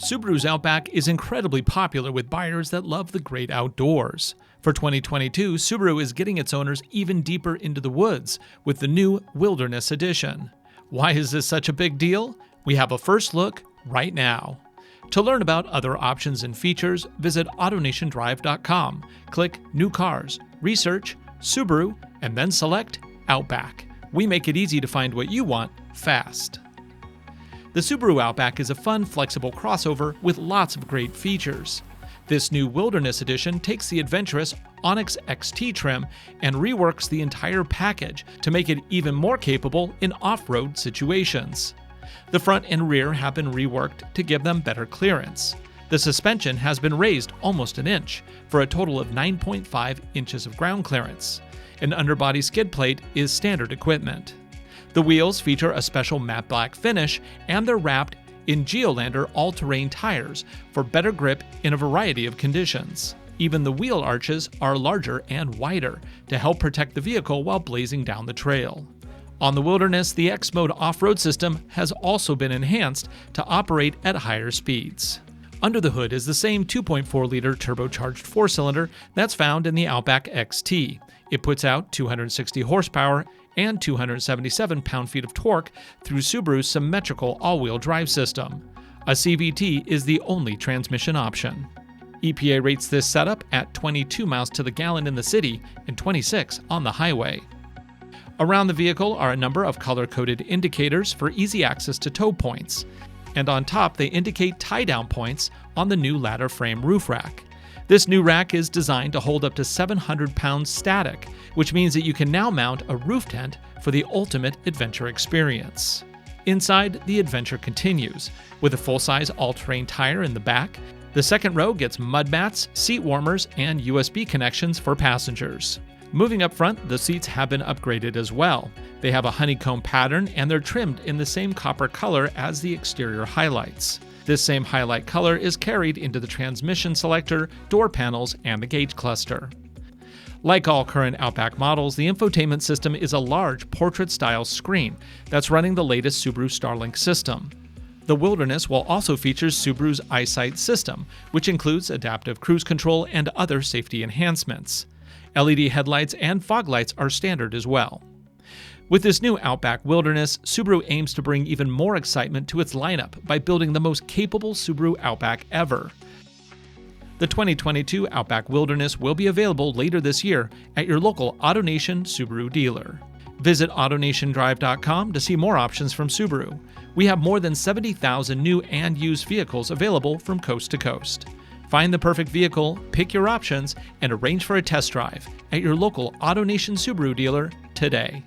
Subaru's Outback is incredibly popular with buyers that love the great outdoors. For 2022, Subaru is getting its owners even deeper into the woods with the new Wilderness Edition. Why is this such a big deal? We have a first look right now. To learn about other options and features, visit AutoNationDrive.com, click New Cars, Research, Subaru, and then select Outback. We make it easy to find what you want fast. The Subaru Outback is a fun, flexible crossover with lots of great features. This new Wilderness Edition takes the adventurous Onyx XT trim and reworks the entire package to make it even more capable in off-road situations. The front and rear have been reworked to give them better clearance. The suspension has been raised almost an inch for a total of 9.5 inches of ground clearance. An underbody skid plate is standard equipment. The wheels feature a special matte black finish, and they're wrapped in Geolander all-terrain tires for better grip in a variety of conditions. Even the wheel arches are larger and wider to help protect the vehicle while blazing down the trail. On the Wilderness, the X-Mode off-road system has also been enhanced to operate at higher speeds. Under the hood is the same 2.4-liter turbocharged four-cylinder that's found in the Outback XT. It puts out 260 horsepower and 277 pound-feet of torque through Subaru's symmetrical all-wheel drive system. A CVT is the only transmission option. EPA rates this setup at 22 miles to the gallon in the city and 26 on the highway. Around the vehicle are a number of color-coded indicators for easy access to tow points, and on top they indicate tie-down points on the new ladder frame roof rack. This new rack is designed to hold up to 700 pounds static, which means that you can now mount a roof tent for the ultimate adventure experience. Inside, the adventure continues. With a full-size all-terrain tire in the back, the second row gets mud mats, seat warmers, and USB connections for passengers. Moving up front, the seats have been upgraded as well. They have a honeycomb pattern, and they're trimmed in the same copper color as the exterior highlights. This same highlight color is carried into the transmission selector, door panels, and the gauge cluster. Like all current Outback models, the infotainment system is a large portrait-style screen that's running the latest Subaru Starlink system. The Wilderness will also feature Subaru's EyeSight system, which includes adaptive cruise control and other safety enhancements. LED headlights and fog lights are standard as well. With this new Outback Wilderness, Subaru aims to bring even more excitement to its lineup by building the most capable Subaru Outback ever. The 2022 Outback Wilderness will be available later this year at your local AutoNation Subaru dealer. Visit AutoNationDrive.com to see more options from Subaru. We have more than 70,000 new and used vehicles available from coast to coast. Find the perfect vehicle, pick your options, and arrange for a test drive at your local AutoNation Subaru dealer today.